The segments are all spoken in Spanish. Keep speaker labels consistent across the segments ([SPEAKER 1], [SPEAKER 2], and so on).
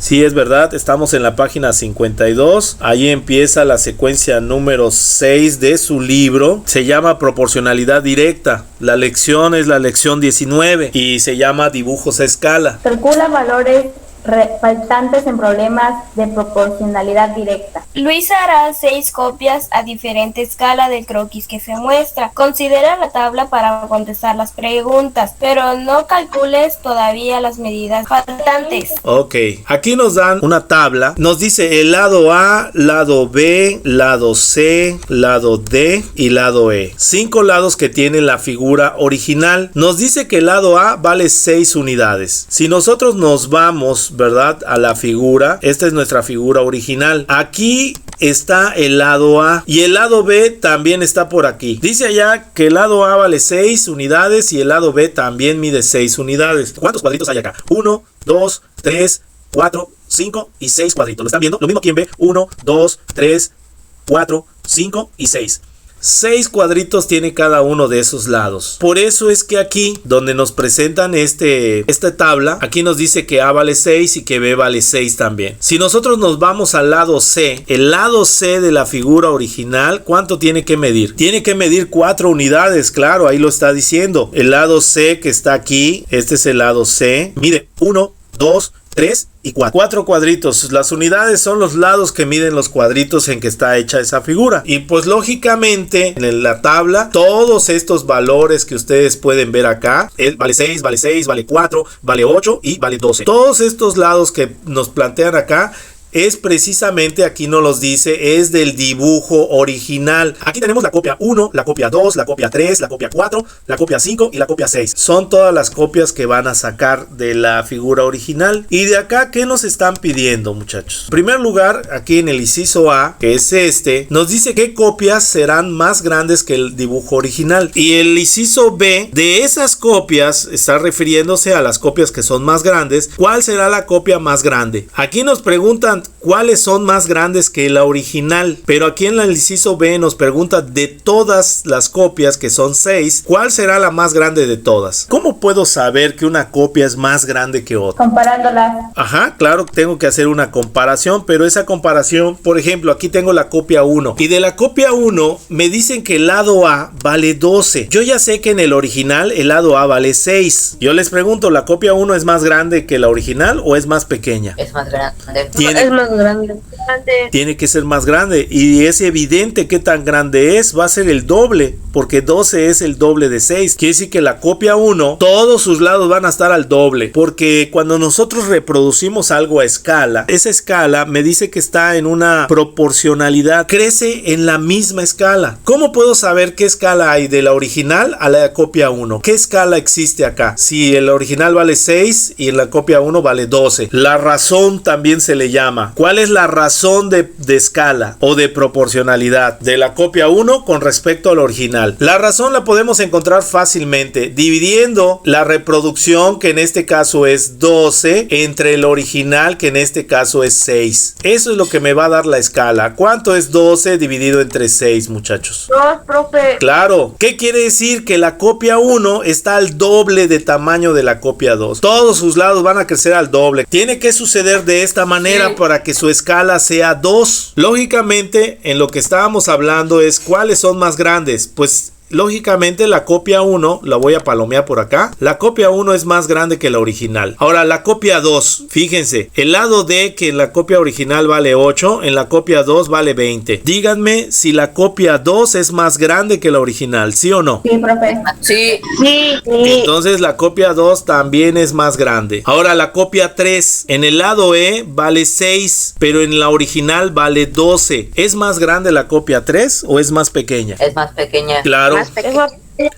[SPEAKER 1] Sí, es verdad, estamos en la página 52. Ahí empieza la secuencia número 6 de su libro. Se llama Proporcionalidad Directa. La lección es la lección 19 y se llama Dibujos a escala.
[SPEAKER 2] Calcula valores faltantes en problemas de proporcionalidad directa.
[SPEAKER 3] Luis hará 6 copias a diferente escala del croquis que se muestra. Considera la tabla para contestar las preguntas, pero no calcules todavía las medidas faltantes.
[SPEAKER 1] Ok, aquí nos dan una tabla. Nos dice el lado A, lado B, lado C, lado D y lado E. 5 lados que tiene la figura original. Nos dice que el lado A vale 6 unidades. Si nosotros nos vamos, ¿verdad?, a la figura, esta es nuestra figura original. Aquí está el lado A y el lado B también está por aquí. Dice allá que el lado A vale 6 unidades y el lado B también mide 6 unidades. ¿Cuántos cuadritos hay acá? 1, 2, 3, 4, 5 y 6 cuadritos. ¿Lo están viendo? Lo mismo quien ve 1, 2, 3, 4, 5 y 6. 6 cuadritos tiene cada uno de esos lados. Por eso es que aquí, donde nos presentan esta tabla, aquí nos dice que A vale 6 y que B vale 6 también. Si nosotros nos vamos al lado C, el lado C de la figura original, ¿cuánto tiene que medir? Tiene que medir 4 unidades, claro, ahí lo está diciendo. El lado C que está aquí, este es el lado C, mide 1, 2, 3 y 4. 4 cuadritos. Las unidades son los lados que miden los cuadritos en que está hecha esa figura. Y pues lógicamente en la tabla todos estos valores que ustedes pueden ver acá, vale 6, vale 4, vale 8 y vale 12. Todos estos lados que nos plantean acá es precisamente, aquí nos los dice, es del dibujo original. Aquí tenemos la copia 1, la copia 2, la copia 3, la copia 4, la copia 5 y la copia 6. Son todas las copias que van a sacar de la figura original. Y de acá, ¿qué nos están pidiendo, muchachos? En primer lugar, aquí en el inciso A, que es nos dice qué copias serán más grandes que el dibujo original. Y el inciso B, de esas copias, está refiriéndose a las copias que son más grandes. ¿Cuál será la copia más grande? Aquí nos preguntan cuáles son más grandes que la original, pero aquí en el inciso B nos pregunta de todas las copias, que son 6, ¿cuál será la más grande de todas? ¿Cómo puedo saber que una copia es más grande que otra?
[SPEAKER 2] Comparándolas.
[SPEAKER 1] Ajá, claro, tengo que hacer una comparación, pero esa comparación, por ejemplo, aquí tengo la copia 1 y de la copia 1 me dicen que el lado A vale 12. Yo ya sé que en el original el lado A vale 6. Yo les pregunto, ¿la copia 1 es más grande que la original o es más pequeña?
[SPEAKER 4] Es más grande.
[SPEAKER 2] Es más grande.
[SPEAKER 1] Tiene que ser más grande y es evidente qué tan grande es. Va a ser el doble, porque 12 es el doble de 6. Quiere decir que la copia 1, todos sus lados van a estar al doble, porque cuando nosotros reproducimos algo a escala, esa escala me dice que está en una proporcionalidad, crece en la misma escala. ¿Cómo puedo saber qué escala hay de la original a la copia 1? ¿Qué escala existe acá? Si el original vale 6 y en la copia 1 vale 12. La razón también se le llama. ¿Cuál es la razón de escala o de proporcionalidad de la copia 1 con respecto al original? La razón la podemos encontrar fácilmente dividiendo la reproducción, que en este caso es 12, entre el original, que en este caso es 6. Eso es lo que me va a dar la escala. ¿Cuánto es 12 dividido entre 6, muchachos?
[SPEAKER 2] 2, profe.
[SPEAKER 1] Claro. ¿Qué quiere decir? Que la copia 1 está al doble de tamaño de la copia 2. Todos sus lados van a crecer al doble. Tiene que suceder de esta manera para que su escala sea 2. Lógicamente, en lo que estábamos hablando es cuáles son más grandes. Pues lógicamente la copia 1, la voy a palomear por acá, la copia 1 es más grande que la original. Ahora la copia 2, fíjense, el lado D, que en la copia original vale 8, en la copia 2 vale 20. Díganme si la copia 2 es más grande que la original, ¿sí o no?
[SPEAKER 2] Sí, profe.
[SPEAKER 4] Sí.
[SPEAKER 2] Sí.
[SPEAKER 1] Entonces la copia 2 también es más grande. Ahora la copia 3, en el lado E vale 6, pero en la original vale 12. ¿Es más grande la copia 3 o es más pequeña?
[SPEAKER 4] Es más pequeña.
[SPEAKER 1] Claro.
[SPEAKER 2] Es más pequeño,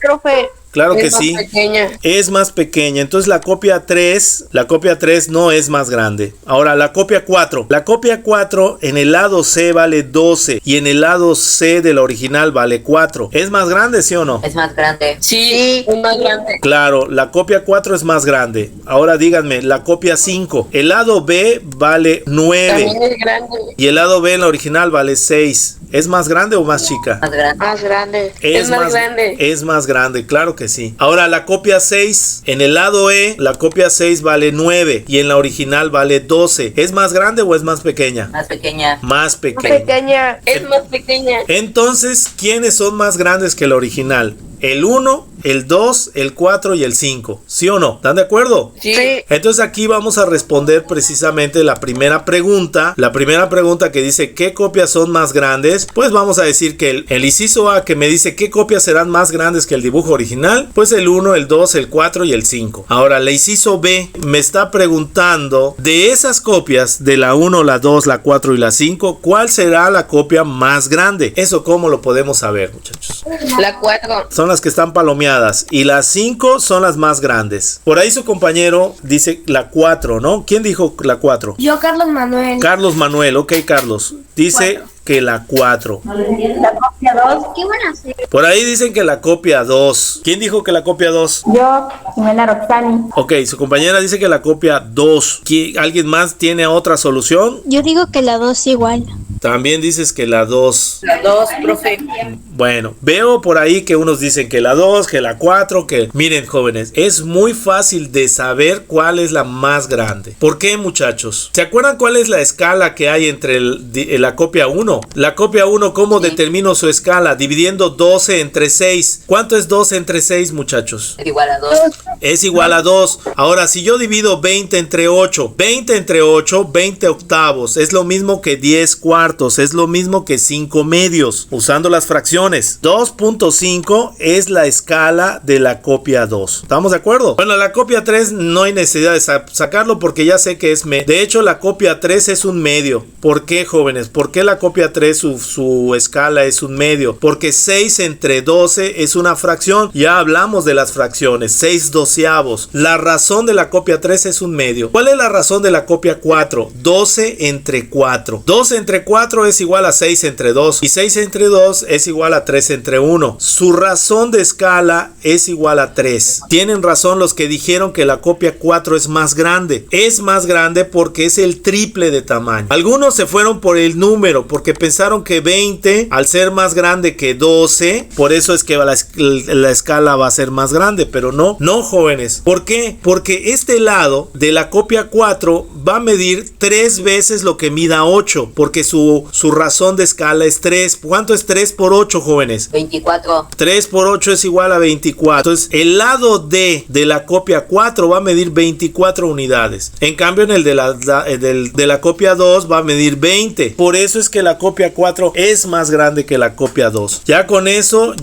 [SPEAKER 2] profe.
[SPEAKER 1] Claro que
[SPEAKER 4] Es más
[SPEAKER 1] sí.
[SPEAKER 4] pequeña.
[SPEAKER 1] Es más pequeña. Entonces la copia 3 no es más grande. Ahora la copia 4. La copia 4 en el lado C vale 12 y en el lado C de la original vale 4. ¿Es más grande, sí o no?
[SPEAKER 4] Es más grande. Sí, es más grande.
[SPEAKER 1] Claro, la copia 4 es más grande. Ahora díganme, la copia 5. El lado B vale 9
[SPEAKER 4] También es grande.
[SPEAKER 1] y el lado B en la original vale 6. ¿Es más grande o más chica?
[SPEAKER 4] Más grande.
[SPEAKER 2] Más grande.
[SPEAKER 4] Es más grande.
[SPEAKER 1] Es más grande, claro que que sí. Ahora la copia 6, en el lado E, la copia 6 vale 9 y en la original vale 12. ¿Es más grande o es más pequeña?
[SPEAKER 4] Más pequeña.
[SPEAKER 1] Más pequeña.
[SPEAKER 5] Pequeña.
[SPEAKER 3] Es más pequeña.
[SPEAKER 1] Entonces, ¿quiénes son más grandes que la original? El 1, el 2, el 4 y el 5. ¿Sí o no? ¿Están de acuerdo?
[SPEAKER 5] Sí.
[SPEAKER 1] Entonces aquí vamos a responder precisamente la primera pregunta. La primera pregunta que dice ¿qué copias son más grandes? Pues vamos a decir que el inciso A, que me dice ¿qué copias serán más grandes que el dibujo original? Pues el 1, el 2, el 4 y el 5. Ahora el inciso B me está preguntando de esas copias, de la 1, la 2, la 4 y la 5, ¿cuál será la copia más grande? ¿Eso cómo lo podemos saber, muchachos?
[SPEAKER 4] La 4.
[SPEAKER 1] Son las que están palomeadas y las 5 son las más grandes. Por ahí su compañero dice la 4, ¿no? ¿Quién dijo la 4?
[SPEAKER 3] Yo, Carlos Manuel.
[SPEAKER 1] Carlos Manuel, ok, Carlos. Dice que la 4.
[SPEAKER 2] La copia 2.
[SPEAKER 3] ¿Qué van a hacer?
[SPEAKER 1] Por ahí dicen que la copia 2. ¿Quién dijo que la copia 2?
[SPEAKER 2] Yo, Jimena Roxani.
[SPEAKER 1] Ok, su compañera dice que la copia 2. ¿Alguien más tiene otra solución?
[SPEAKER 6] Yo digo que la 2 igual.
[SPEAKER 1] También dices que la 2.
[SPEAKER 4] La 2, profe.
[SPEAKER 1] Bueno, veo por ahí que unos dicen que la 2, que la 4, que... Miren, jóvenes, es muy fácil de saber cuál es la más grande. ¿Por qué, muchachos? ¿Se acuerdan cuál es la escala que hay entre la copia 1? La copia 1, ¿cómo determino su escala? Dividiendo 12 entre 6. ¿Cuánto es 12 entre 6, muchachos?
[SPEAKER 4] Es igual a 2.
[SPEAKER 1] Es igual a 2. Ahora, si yo divido 20 entre 8, 20 entre 8, 20 octavos. Es lo mismo que 10 cuartos. Es lo mismo que 5 medios. Usando las fracciones. 2.5 es la escala de la copia 2. ¿Estamos de acuerdo? Bueno, la copia 3 no hay necesidad de sacarlo porque ya sé que es medio. De hecho, la copia 3 es un medio. ¿Por qué, jóvenes? ¿Por qué la copia 3 su escala es un medio? Porque 6 entre 12 es una fracción. Ya hablamos de las fracciones. 6 doceavos. La razón de la copia 3 es un medio. ¿Cuál es la razón de la copia 4? 12 entre 4. 12 entre 4 es igual a 6 entre 2. Y 6 entre 2 es igual a 3 entre 1. Su razón de escala es igual a 3. Tienen razón los que dijeron que la copia 4 es más grande. Es más grande porque es el triple de tamaño. Algunos se fueron por el número porque pensaron que 20 al ser más grande que 12, por eso es que la escala va a ser más grande, pero no, jóvenes. ¿Por qué? Porque este lado de la copia 4 va a medir 3 veces lo que mida 8, porque su razón de escala es 3. ¿Cuánto es 3 por 8, jóvenes?
[SPEAKER 4] 24.
[SPEAKER 1] 3 por 8 es igual a 24. Entonces, el lado D de la copia 4 va a medir 24 unidades. En cambio, en el de la copia 2 va a medir 20. Por eso es que la copia 4 es más grande que la copia 2. Ya con eso,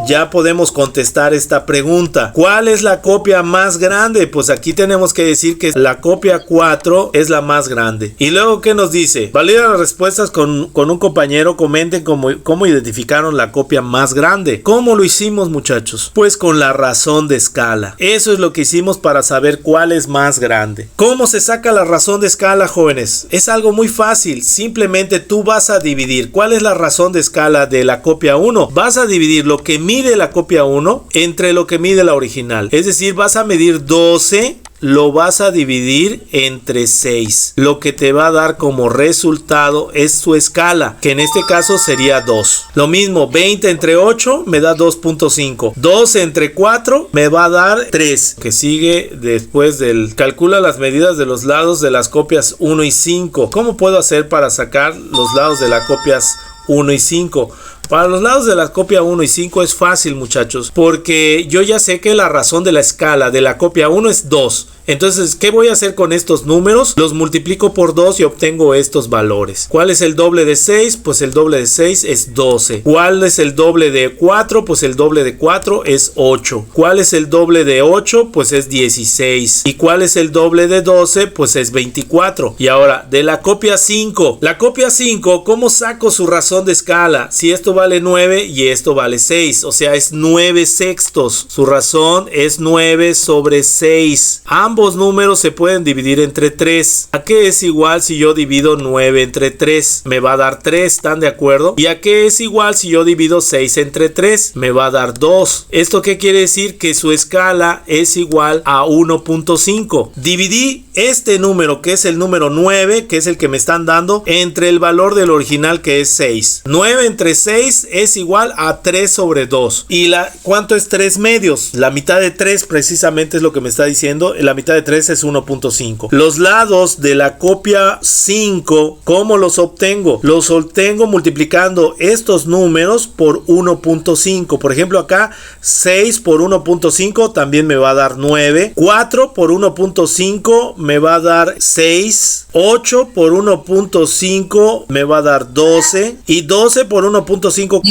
[SPEAKER 1] ya podemos contestar esta pregunta. ¿Cuál es la copia más grande? Pues aquí tenemos que decir que la copia 4 es la más grande. Y luego, ¿qué nos dice? Valida las respuestas con un compañero. Comenten cómo identificaron la copia más grande. ¿Cómo lo hicimos, muchachos? Pues con la razón de escala. Eso es lo que hicimos para saber cuál es más grande. ¿Cómo se saca la razón de escala, jóvenes? Es algo muy fácil. Simplemente tú vas a dividir. ¿Cuál es la razón de escala de la copia 1? Vas a dividir lo que mide la copia 1 entre lo que mide la original. Es decir, vas a medir 12, lo vas a dividir entre 6. Lo que te va a dar como resultado es su escala, que en este caso sería 2. Lo mismo, 20 entre 8 me da 2.5. 12 entre 4 me va a dar 3. Que sigue después del... Calcula las medidas de los lados de las copias 1 y 5. ¿Cómo puedo hacer para sacar los lados de las copias 1 y 5? Para los lados de la copia 1 y 5 es fácil, muchachos, porque yo ya sé que la razón de la escala de la copia 1 es 2. Entonces, ¿qué voy a hacer con estos números? Los multiplico por 2 y obtengo estos valores. ¿Cuál es el doble de 6? Pues el doble de 6 es 12. ¿Cuál es el doble de 4? Pues el doble de 4 es 8. ¿Cuál es el doble de 8? Pues es 16. ¿Y cuál es el doble de 12? Pues es 24. Y ahora, de la copia 5. La copia 5, ¿cómo saco su razón de escala? Si esto vale 9 y esto vale 6. O sea, es 9 sextos. Su razón es 9 sobre 6. Ambos números se pueden dividir entre 3. ¿A qué es igual si yo divido 9 entre 3? Me va a dar 3, ¿están de acuerdo? ¿Y a qué es igual si yo divido 6 entre 3? Me va a dar 2. ¿Esto qué quiere decir? Que su escala es igual a 1.5. Dividí este número, que es el número 9, que es el que me están dando, entre el valor del original, que es 6. 9 entre 6 es igual a 3 sobre 2. ¿Y cuánto es 3 medios? La mitad de 3 precisamente es lo que me está diciendo. La mitad de 3 es 1.5. Los lados de la copia 5, ¿cómo los obtengo? Los obtengo multiplicando estos números por 1.5. Por ejemplo, acá 6 por 1.5 también me va a dar 9. 4 por 1.5 me va a dar 6. 8 por 1.5 me va a dar 12. Y 12 por 1.5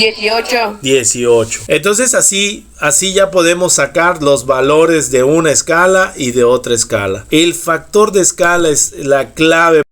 [SPEAKER 1] 18. Entonces así ya podemos sacar los valores de una escala y de otra escala. El factor de escala es la clave